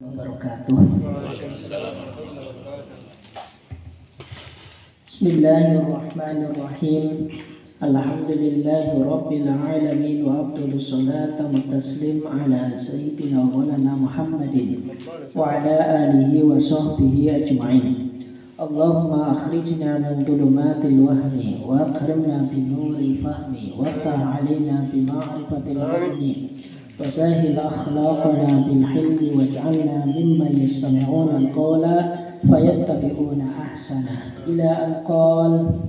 wabarakatuh. Bismillahirrahmanirrahim. Alhamdulillahi rabbil alamin wa afdhalus salatu wa taslim ala sayyidina wa lana Muhammadin wa ala alihi wa sahbihi ajma'in. Allahumma akhrijna min dhulumatil wahmi wa akrimna bi nuril fahmi wa ftah 'alaina bi ma'rifatil ilmi. وسهل أخلاقنا بالحلم واجعلنا ممن يستمعون القول فيتبعون أحسنه إلى أن قال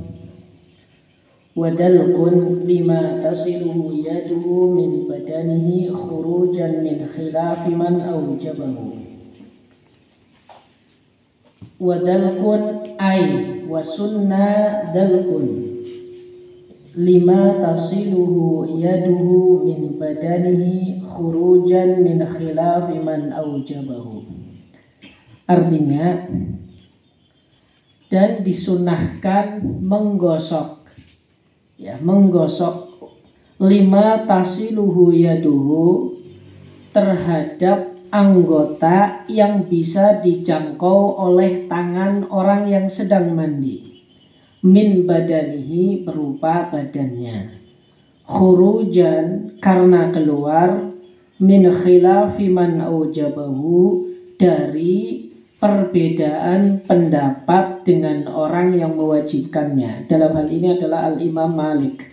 ودلق لما تصله يده من بدنه خروجا من خلاف من أوجبه. ودلق أي وسنة دلق lima tasiluhu yaduhu min badanihi khurujan min khilafi man aujabahu. Artinya, dan disunahkan menggosok, menggosok lima tasiluhu yaduhu terhadap anggota yang bisa dijangkau oleh tangan orang yang sedang mandi. Min badanihi berupa badannya, khurujan karena keluar, min khilafi man aujabahu dari perbedaan pendapat dengan orang yang mewajibkannya. Dalam hal ini adalah Al-Imam Malik.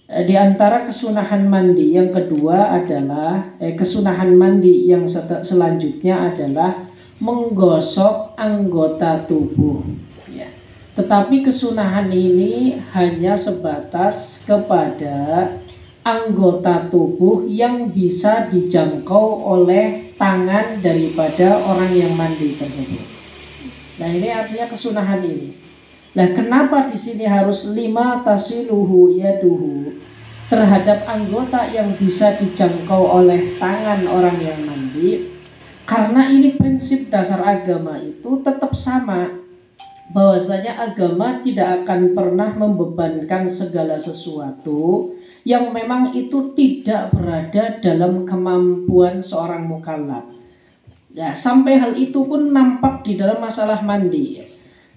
Di antara kesunahan mandi yang kedua adalah kesunahan mandi yang selanjutnya adalah menggosok anggota tubuh. Tetapi kesunahan ini hanya sebatas kepada anggota tubuh yang bisa dijangkau oleh tangan daripada orang yang mandi tersebut. Nah, ini artinya kesunahan ini. Nah, kenapa di sini harus lima tasiluhu yaduhu terhadap anggota yang bisa dijangkau oleh tangan orang yang mandi? Karena ini prinsip dasar agama itu tetap sama, bahwasanya agama tidak akan pernah membebankan segala sesuatu yang memang itu tidak berada dalam kemampuan seorang mukallaf. Sampai hal itu pun nampak di dalam masalah mandi.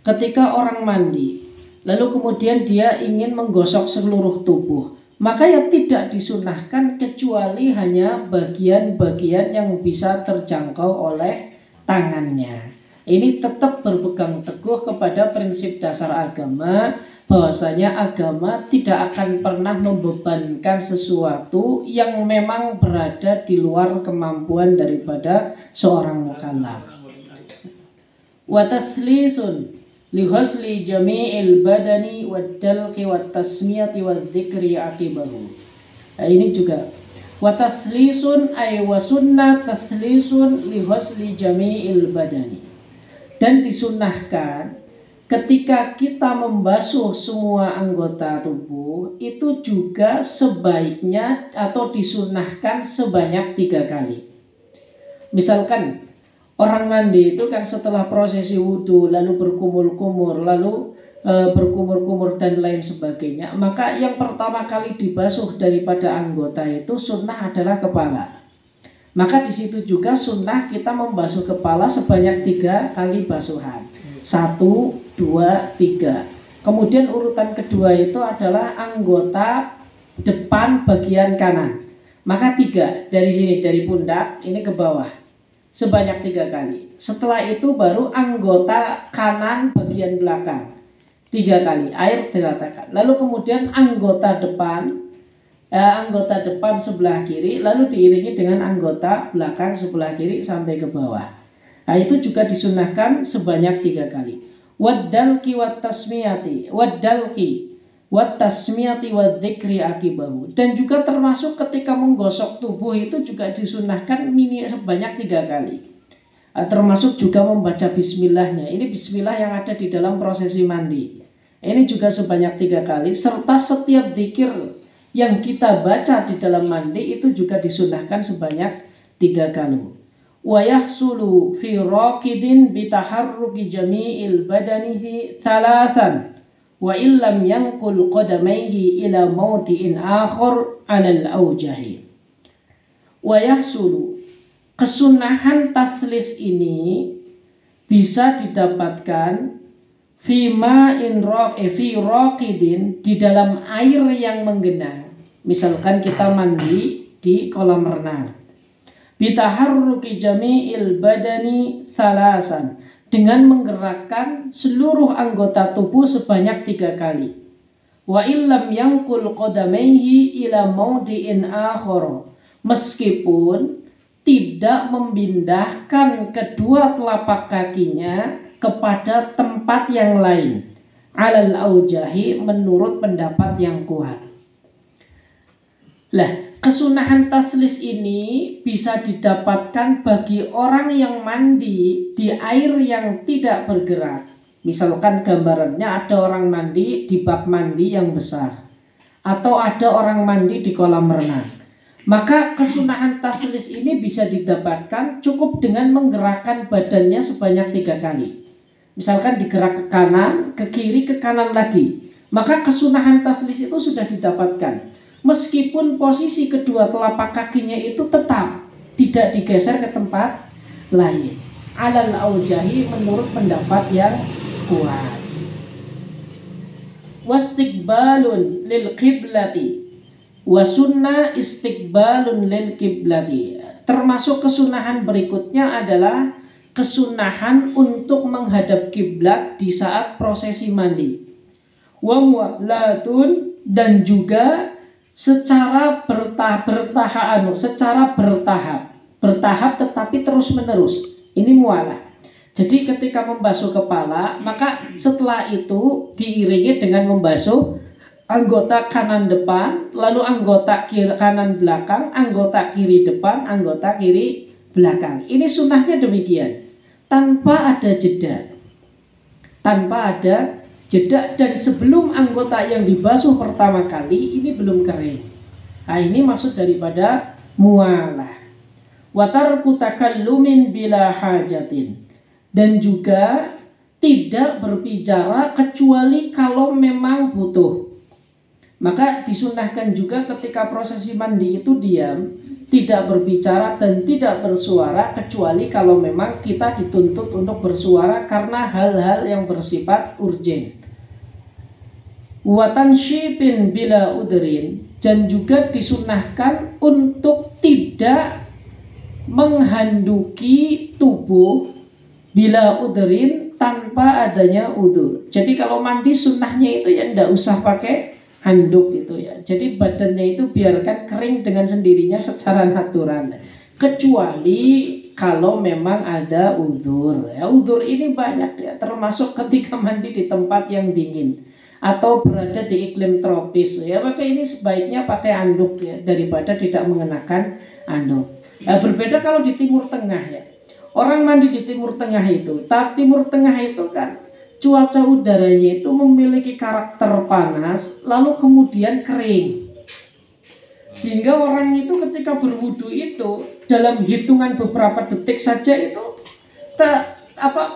Ketika orang mandi, lalu kemudian dia ingin menggosok seluruh tubuh, maka ya tidak disunahkan kecuali hanya bagian-bagian yang bisa terjangkau oleh tangannya. Ini tetap berpegang teguh kepada prinsip dasar agama, bahwasanya agama tidak akan pernah membebankan sesuatu yang memang berada di luar kemampuan daripada seorang mukallaf. Wa tatslithun li husli jami'il badani wad dalqi wat tasmiyati wad dzikri aqibahu. Nah, ini juga wa tatslisun ay wa sunnah tatslisun li husli jami'il badani. Dan disunnahkan ketika kita membasuh semua anggota tubuh itu juga sebaiknya atau disunnahkan sebanyak 3 kali. Misalkan orang mandi itu kan setelah prosesi wudhu lalu berkumur-kumur, lalu berkumur-kumur dan lain sebagainya, maka yang pertama kali dibasuh daripada anggota itu sunnah adalah kepala. Maka di situ juga sunnah kita membasuh kepala sebanyak 3 kali basuhan. 1, 2, 3. Kemudian urutan kedua itu adalah anggota depan bagian kanan. Maka 3 dari sini, dari pundak ini ke bawah sebanyak 3 kali. Setelah itu baru anggota kanan bagian belakang 3 kali air diratakan. Lalu kemudian anggota depan sebelah kiri, lalu diiringi dengan anggota belakang sebelah kiri sampai ke bawah. Nah, itu juga disunahkan sebanyak 3 kali. Waddalki wat tasmiyati wad dzikri aqibahu. Dan juga termasuk ketika menggosok tubuh itu juga disunahkan sebanyak 3 kali. Termasuk juga membaca bismillahnya. Ini bismillah yang ada di dalam prosesi mandi. Ini juga sebanyak 3 kali, serta setiap dzikir yang kita baca di dalam mandi itu juga disunahkan sebanyak 3 kali. Wa yahsulu fi raqidin bi taharruki jami'il badanihi 3 wa illam yanqul qadamaihi ila mawdi'in akhar 'ala al-awjahi. Wa yahsulu kesunahan taslis ini bisa didapatkan fima in fi raqidin, di dalam air yang menggenang. Misalkan kita mandi di kolam renang. Bitaharruki jami'il badani thalasan, dengan menggerakkan seluruh anggota tubuh sebanyak 3 kali. Wa illam yangkul qadamaihi ila maudi'in akhara, meskipun tidak memindahkan kedua telapak kakinya kepada tempat yang lain, alal aujahi, menurut pendapat yang kuat. Lah, kesunahan taslis ini bisa didapatkan bagi orang yang mandi di air yang tidak bergerak. Misalkan gambarannya ada orang mandi di bak mandi yang besar, atau ada orang mandi di kolam renang. Maka kesunahan taslis ini bisa didapatkan cukup dengan menggerakkan badannya sebanyak 3 kali. Misalkan digerak ke kanan, ke kiri, ke kanan lagi. Maka kesunahan taslis itu sudah didapatkan. Meskipun posisi kedua telapak kakinya itu tetap tidak digeser ke tempat lain. Alal aujahi, menurut pendapat yang kuat. Wastiqbalun lil qiblati, wasunna istiqbalun lil qiblati. Termasuk kesunahan berikutnya adalah kesunahan untuk menghadap kiblat di saat prosesi mandi. Wa mu'latun, dan juga secara bertahap tetapi terus menerus. Ini mualah. Jadi ketika membasuh kepala, maka setelah itu diiringi dengan membasuh anggota kanan depan, lalu anggota kiri kanan belakang, anggota kiri depan, anggota kiri belakang. Ini sunnahnya demikian, tanpa ada jeda. Tanpa ada jeda, dan sebelum anggota yang dibasuh pertama kali ini belum kering. Nah, ini maksud daripada mualah. Wa tarku takallumin bila hajatin, dan juga tidak berbicara kecuali kalau memang butuh. Maka disunahkan juga ketika prosesi mandi itu diam, tidak berbicara dan tidak bersuara, kecuali kalau memang kita dituntut untuk bersuara karena hal-hal yang bersifat urgen. Watan syipin bila udrin, dan juga disunahkan untuk tidak menghanduki tubuh bila udrin, tanpa adanya udur. Jadi kalau mandi sunnahnya itu ya tidak usah pakai handuk gitu ya. Jadi badannya itu biarkan kering dengan sendirinya secara natural. Kecuali kalau memang ada udur. Ya, udur ini banyak ya, termasuk ketika mandi di tempat yang dingin atau berada di iklim tropis ya, maka ini sebaiknya pakai anduk ya, daripada tidak mengenakan anduk. Nah, berbeda kalau di Timur Tengah ya. Orang mandi di Timur Tengah itu, Timur Tengah itu kan cuaca udaranya itu memiliki karakter panas, lalu kemudian kering. Sehingga orang itu ketika berwudu itu dalam hitungan beberapa detik saja itu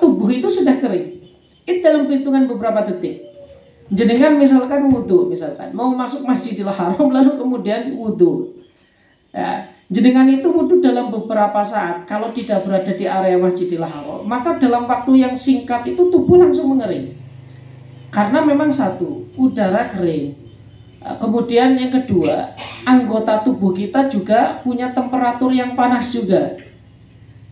tubuh itu sudah kering. Itu dalam hitungan beberapa detik. Jenengan misalkan wudu, misalkan mau masuk Masjidil Haram lalu kemudian wudu. Ya, jenengan itu wudu dalam beberapa saat. Kalau tidak berada di area Masjidil Haram, maka dalam waktu yang singkat itu tubuh langsung mengering. Karena memang satu, udara kering. Kemudian yang kedua, anggota tubuh kita juga punya temperatur yang panas juga.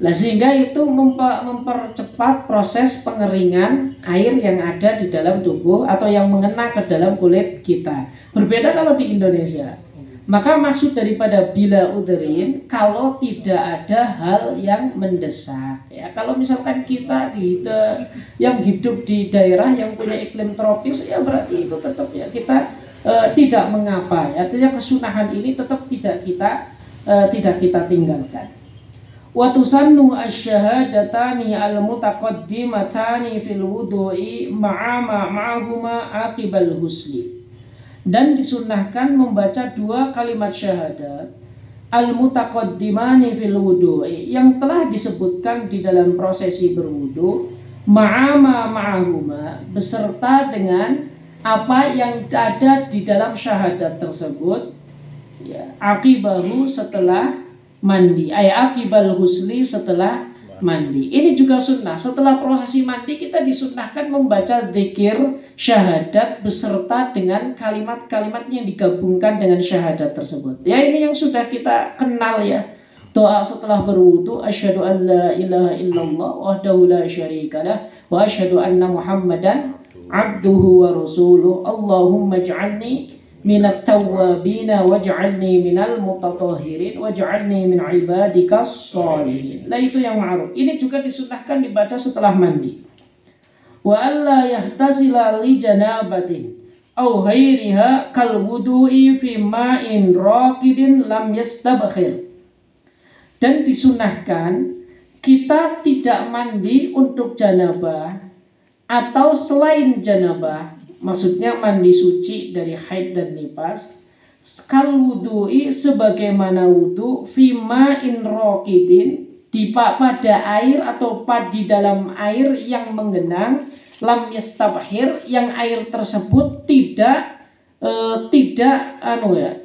Nah, sehingga itu mempercepat proses pengeringan air yang ada di dalam tubuh atau yang mengena ke dalam kulit kita. Berbeda kalau di Indonesia. Maka maksud daripada bila udrin, kalau tidak ada hal yang mendesak. Ya, kalau misalkan kita yang hidup di daerah yang punya iklim tropis, ya berarti itu tetap ya kita tidak mengapa. Ya, artinya kesunahan ini tetap tidak kita tinggalkan. Wa tusannu asy-syahadatani al-mutaqaddimatani fil wudu'i ma'ahuma aqibal husli. Dan disunnahkan membaca 2 kalimat syahadat al-mutaqaddimani fil wudu'i, yang telah disebutkan di dalam prosesi berwudu, ma'ahuma, beserta dengan apa yang ada di dalam syahadat tersebut, ya, aqibahu, setelah mandi. Akibal husli, setelah mandi. Ini juga sunnah. Setelah prosesi mandi kita disunnahkan membaca zikir syahadat beserta dengan kalimat-kalimat yang digabungkan dengan syahadat tersebut. Ya, ini yang sudah kita kenal ya. Doa setelah berwudu, asyhadu an la ilaha illallah wahdahu la syarikalah wa asyhadu anna Muhammadan abduhu wa rasuluh. Allahumma ij'alni minat tawwabina waj'alni minal mutatahhirin waj'alni min ibadikas sholihin. Lah itu yang ma'ruf. Ini juga disunahkan dibaca setelah mandi. Wa alla yahtasila li janabatin aw ghairiha kal wudu'i fi ma'in raqidin lam yastabkhir. Dan disunahkan kita tidak mandi untuk janabah atau selain janabah. Maksudnya mandi suci dari haid dan nifas. Kal wudu'i, sebagaimana wudu, fima in rokidin, pada air atau di dalam air yang menggenang, lam yastabhir, yang air tersebut tidak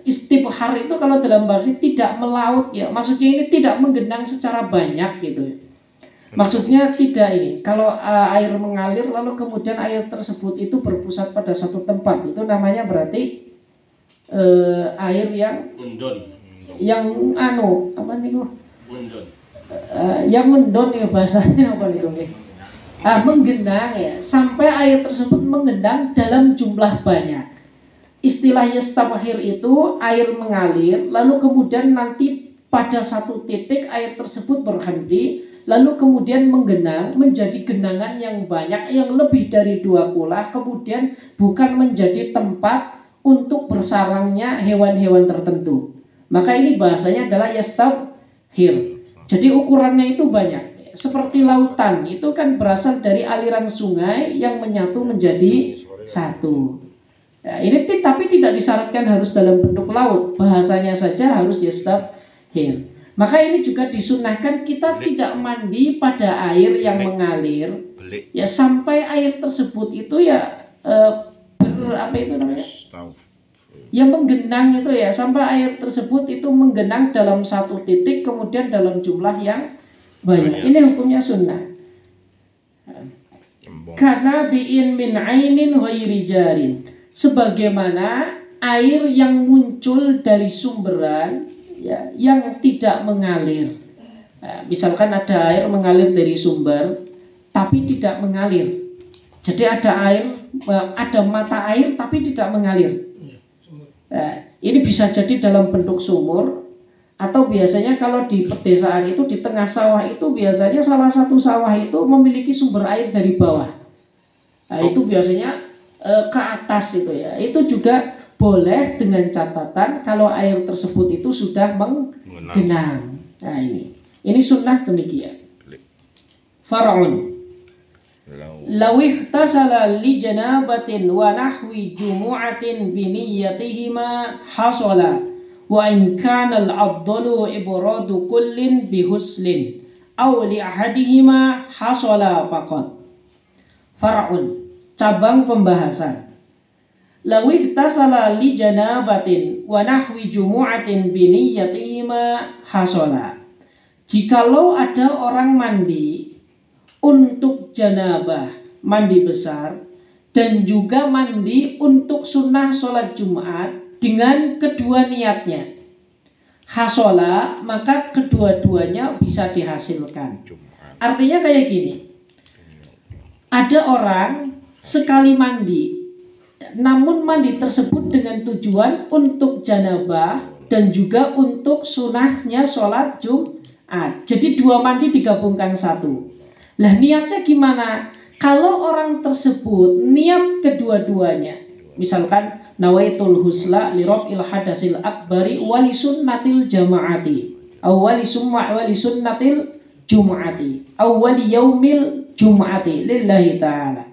istibhar itu kalau dalam bahasa tidak melaut ya. Maksudnya ini tidak menggenang secara banyak gitu ya. Maksudnya tidak ini, kalau air mengalir lalu kemudian air tersebut itu berpusat pada satu tempat, itu namanya berarti air yang yang mendon ya bahasanya apa nih? Menggenang ya, sampai air tersebut menggenang dalam jumlah banyak. Istilah yastabhir itu air mengalir lalu kemudian nanti pada satu titik air tersebut berhenti, lalu kemudian menggenang menjadi genangan yang banyak, yang lebih dari 2 kulah, kemudian bukan menjadi tempat untuk bersarangnya hewan-hewan tertentu. Maka ini bahasanya adalah yastabhir. Jadi ukurannya itu banyak. Seperti lautan, itu kan berasal dari aliran sungai yang menyatu menjadi satu. Ya, ini tapi tidak disyaratkan harus dalam bentuk laut. Bahasanya saja harus yastabhir. Maka ini juga disunahkan kita tidak mandi pada air yang mengalir ya sampai air tersebut itu ya yang menggenang itu ya, sampai air tersebut itu menggenang dalam satu titik kemudian dalam jumlah yang banyak. Ini hukumnya sunnah. Karena bi'in min ainin ghairi jarin, sebagaimana air yang muncul dari sumberan ya, yang tidak mengalir. Nah, misalkan ada air mengalir dari sumber tapi tidak mengalir. Jadi ada mata air tapi tidak mengalir. Nah, ini bisa jadi dalam bentuk sumur, atau biasanya kalau di pedesaan itu di tengah sawah itu biasanya salah satu sawah itu memiliki sumber air dari bawah. Nah, itu biasanya ke atas itu ya. Itu juga boleh dengan catatan kalau air tersebut itu sudah menggenang. Nah ini sunnah demikian. Far'un. Law ihtasala li janabatin wa nahwi jumu'atin bi niyyatihima hasala wa in kana al-afdalu ibradu kullin bi huslin aw li ahadihima hasala faqat. Far'un, cabang pembahasan. Lawih tasala li janabatin wa nahwi jumu'atin bi niyyatihima hasola. Jikalau ada orang mandi untuk janabah, mandi besar, dan juga mandi untuk sunnah sholat Jumat dengan kedua niatnya, hasola, maka kedua-duanya bisa dihasilkan. Artinya kayak gini, ada orang sekali mandi, namun mandi tersebut dengan tujuan untuk janabah dan juga untuk sunahnya sholat Jumat. Jadi 2 mandi digabungkan satu. Lah niatnya gimana? Kalau orang tersebut niat kedua-duanya, misalkan nawaitul husla li raf'il hadasil akbari wa li sunnatil jamaati aw wa li sunnatil jumu'ati aw wa li yaumil jumu'ati lillahi ta'ala.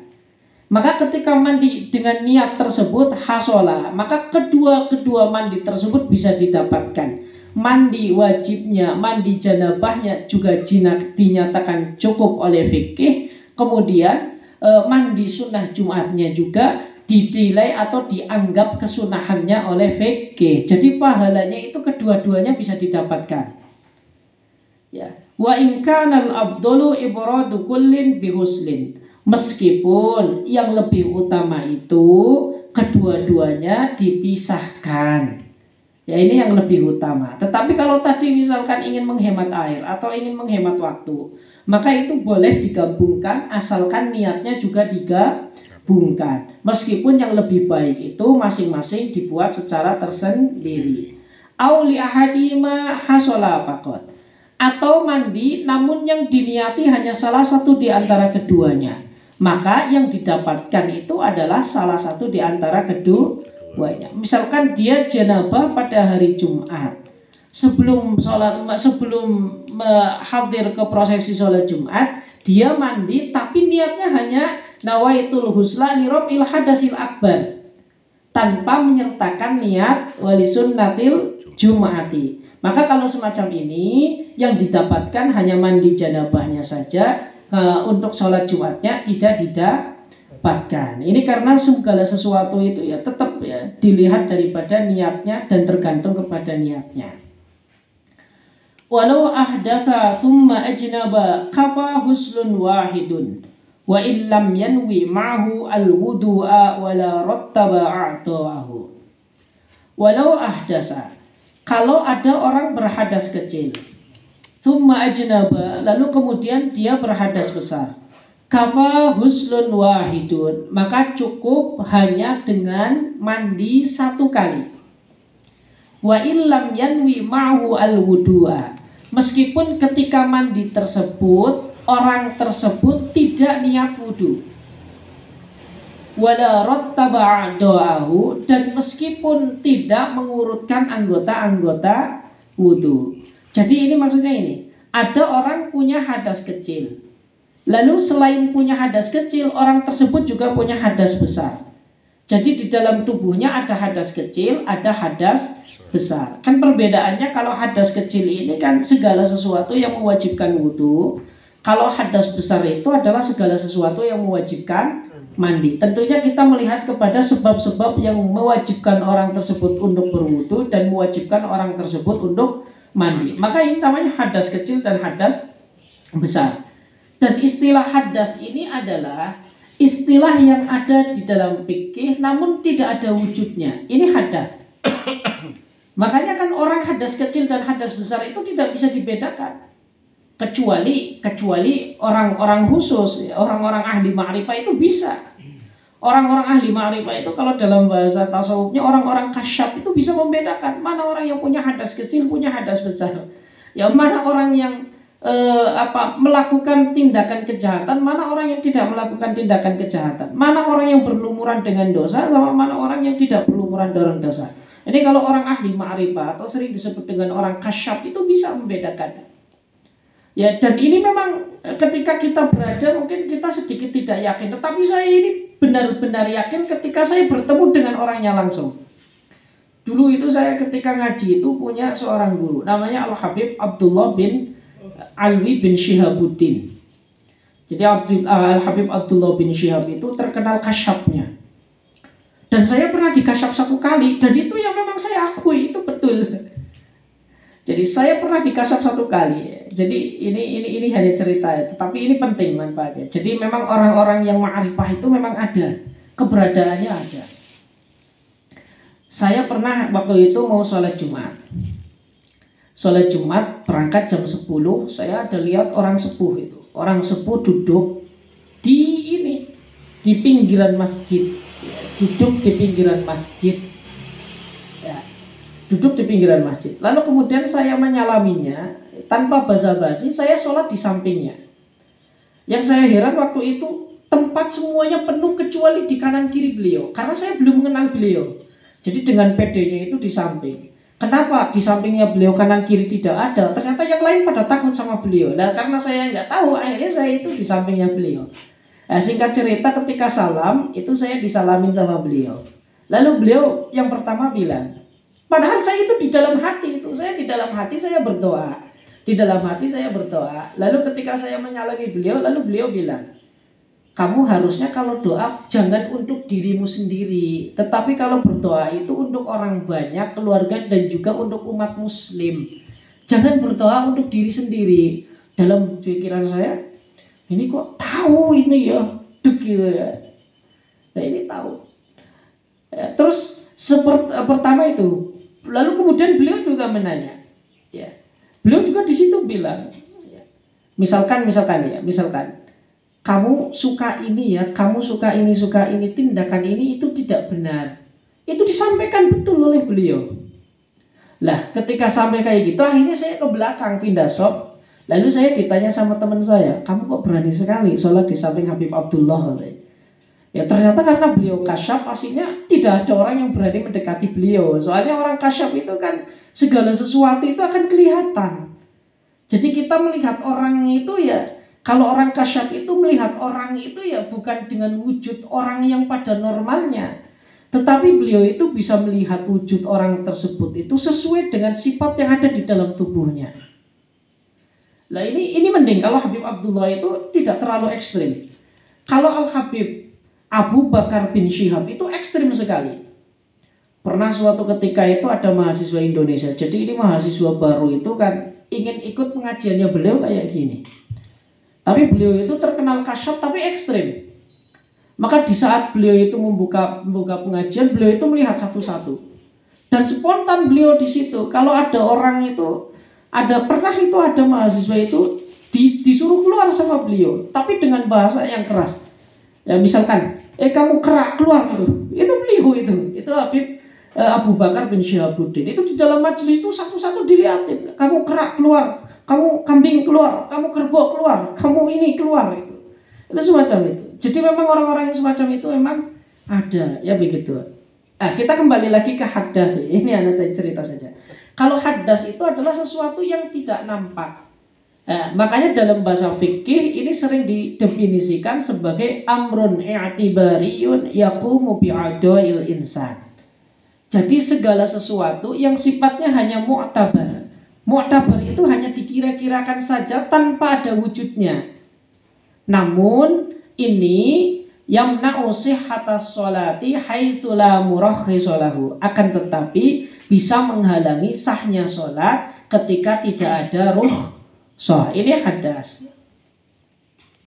Maka ketika mandi dengan niat tersebut hasola, maka kedua mandi tersebut bisa didapatkan. Mandi wajibnya, mandi janabahnya juga dinyatakan cukup oleh fikih. Kemudian mandi sunnah Jumatnya juga dinilai atau dianggap kesunahannya oleh fikih. Jadi pahalanya itu kedua-duanya bisa didapatkan. Ya, wa in kana al-afdalu ibradu kullin bihuslin. Meskipun yang lebih utama itu kedua-duanya dipisahkan. Ya, ini yang lebih utama. Tetapi kalau tadi misalkan ingin menghemat air atau ingin menghemat waktu, maka itu boleh digabungkan asalkan niatnya juga digabungkan. Meskipun yang lebih baik itu masing-masing dibuat secara tersendiri. Au li ahadima hasola faqat. Atau mandi namun yang diniati hanya salah satu di antara keduanya, maka yang didapatkan itu adalah salah satu di antara keduanya. Misalkan dia janabah pada hari Jumat, sebelum hadir ke prosesi sholat Jumat, dia mandi tapi niatnya hanya nawaitul husla li rabbil hadasil akbar, tanpa menyertakan niat walisunnatil Jumati. Maka kalau semacam ini yang didapatkan hanya mandi janabahnya saja, untuk sholat Jumatnya tidak didapatkan. Ini karena segala sesuatu itu ya tetap ya dilihat daripada niatnya dan tergantung kepada niatnya. Walau ahdatha thumma ajnaba kafa huslun wahidun wa illam yanwi ma'hu al-wudu'a wala rattaba a'tawahu. Walau ahdasa, kalau ada orang berhadas kecil, thumma ajnaba, lalu kemudian dia berhadas besar, kafa huslun wahidun, maka cukup hanya dengan mandi satu kali. Wa illam yanwi ma'hu al-wudu'a, meskipun ketika mandi tersebut orang tersebut tidak niat wudu. Wala rattaba a'dahu, dan meskipun tidak mengurutkan anggota-anggota wudu. Jadi ini maksudnya ini, ada orang punya hadas kecil, lalu selain punya hadas kecil, orang tersebut juga punya hadas besar. Jadi di dalam tubuhnya ada hadas kecil, ada hadas besar. Kan perbedaannya, kalau hadas kecil ini kan segala sesuatu yang mewajibkan wudu. Kalau hadas besar itu adalah segala sesuatu yang mewajibkan mandi. Tentunya kita melihat kepada sebab-sebab yang mewajibkan orang tersebut untuk berwudu dan mewajibkan orang tersebut untuk mandi. Maka ini namanya hadas kecil dan hadas besar. Dan istilah hadas ini adalah istilah yang ada di dalam fikih namun tidak ada wujudnya. Ini hadas. Makanya kan orang hadas kecil dan hadas besar itu tidak bisa dibedakan. Kecuali orang-orang khusus, orang-orang ahli ma'rifah itu bisa. Orang-orang ahli ma'rifah itu kalau dalam bahasa tasawufnya orang-orang kasyaf itu bisa membedakan mana orang yang punya hadas kecil, punya hadas besar. Ya, mana orang yang melakukan tindakan kejahatan, mana orang yang tidak melakukan tindakan kejahatan, mana orang yang berlumuran dengan dosa, sama mana orang yang tidak berlumuran dengan dosa. Jadi kalau orang ahli ma'rifah atau sering disebut dengan orang kasyaf itu bisa membedakan. Ya, dan ini memang ketika kita berada mungkin kita sedikit tidak yakin, tetapi saya ini benar-benar yakin ketika saya bertemu dengan orangnya langsung. Dulu itu saya ketika ngaji itu punya seorang guru namanya Al-Habib Abdullah bin Alwi bin Syihabuddin. Jadi Al-Habib Abdullah bin Syihab itu terkenal kasyafnya. Dan saya pernah dikasyaf satu kali, dan itu yang memang saya akui itu betul. Jadi saya pernah dikasyaf satu kali. Jadi ini hanya cerita ya, tetapi ini penting manfaatnya. Jadi memang orang-orang yang ma'rifah itu memang ada, keberadaannya ada. Saya pernah waktu itu mau sholat Jumat. Sholat Jumat berangkat jam 10, saya ada lihat orang sepuh itu. Orang sepuh duduk di pinggiran masjid. Duduk di pinggiran masjid. Duduk di pinggiran masjid. Lalu kemudian saya menyalaminya tanpa basa-basi, saya sholat di sampingnya. Yang saya heran waktu itu tempat semuanya penuh kecuali di kanan kiri beliau, karena saya belum mengenal beliau. Jadi dengan pedenya itu di samping. Kenapa di sampingnya beliau kanan kiri tidak ada? Ternyata yang lain pada takut sama beliau. Nah, karena saya nggak tahu, akhirnya saya itu di sampingnya beliau. Nah, singkat cerita ketika salam itu saya disalamin sama beliau. Lalu beliau yang pertama bilang, padahal saya itu di dalam hati itu, saya di dalam hati saya berdoa. Di dalam hati saya berdoa. Lalu ketika saya menyalami beliau, lalu beliau bilang, kamu harusnya kalau doa jangan untuk dirimu sendiri, tetapi kalau berdoa itu untuk orang banyak, keluarga dan juga untuk umat muslim. Jangan berdoa untuk diri sendiri. Dalam pikiran saya, ini kok tahu ini ya, gitu ya. Nah, ini tahu. Ya, terus pertama itu, lalu kemudian beliau juga menanya. Ya, beliau juga di situ bilang, ya, misalkan kamu suka ini ya, kamu suka ini, tindakan ini itu tidak benar. Itu disampaikan betul oleh beliau. Lah, ketika sampai kayak gitu, akhirnya saya ke belakang pindah shop. Lalu saya ditanya sama teman saya, kamu kok berani sekali sholat di samping Habib Abdullah? Ya ternyata karena beliau kasyaf, pastinya tidak ada orang yang berani mendekati beliau. Soalnya orang kasyaf itu kan segala sesuatu itu akan kelihatan. Jadi kita melihat orang itu ya, kalau orang kasyaf itu melihat orang itu ya bukan dengan wujud orang yang pada normalnya. Tetapi beliau itu bisa melihat wujud orang tersebut itu sesuai dengan sifat yang ada di dalam tubuhnya. Nah ini mending kalau Habib Abdullah itu tidak terlalu ekstrim. Kalau Al-Habib Abu Bakar bin Syihab itu ekstrim sekali. Pernah suatu ketika itu ada mahasiswa Indonesia. Jadi ini mahasiswa baru itu kan ingin ikut pengajiannya beliau kayak gini. Tapi beliau itu terkenal kasyaf tapi ekstrim. Maka di saat beliau itu membuka pengajian, beliau itu melihat satu-satu. Dan spontan beliau di situ. Kalau ada orang itu, pernah itu ada mahasiswa itu disuruh keluar sama beliau, tapi dengan bahasa yang keras. Ya misalkan, kamu kerak keluar itu beliau itu Habib Abu Bakar bin Syihabuddin. Itu di dalam majelis itu satu-satu dilihatin. Kamu kerak keluar, kamu kambing keluar, kamu kerbau keluar, kamu ini keluar itu semacam itu. Jadi memang orang-orang yang semacam itu memang ada, ya begitu. Nah, kita kembali lagi ke haddas. Ini anak cerita saja. Kalau haddas itu adalah sesuatu yang tidak nampak. Nah, makanya dalam bahasa fikih ini sering didefinisikan sebagai amrun i'tibariyun yaqumu bi'ada'il insan. Jadi segala sesuatu yang sifatnya hanya mu'tabar. Mu'tabar itu hanya dikira-kirakan saja tanpa ada wujudnya. Namun ini yamna'u sihhatas sholati haitsu la murakhisu lahu. Akan tetapi bisa menghalangi sahnya sholat ketika tidak ada rukhsah. Ini hadas.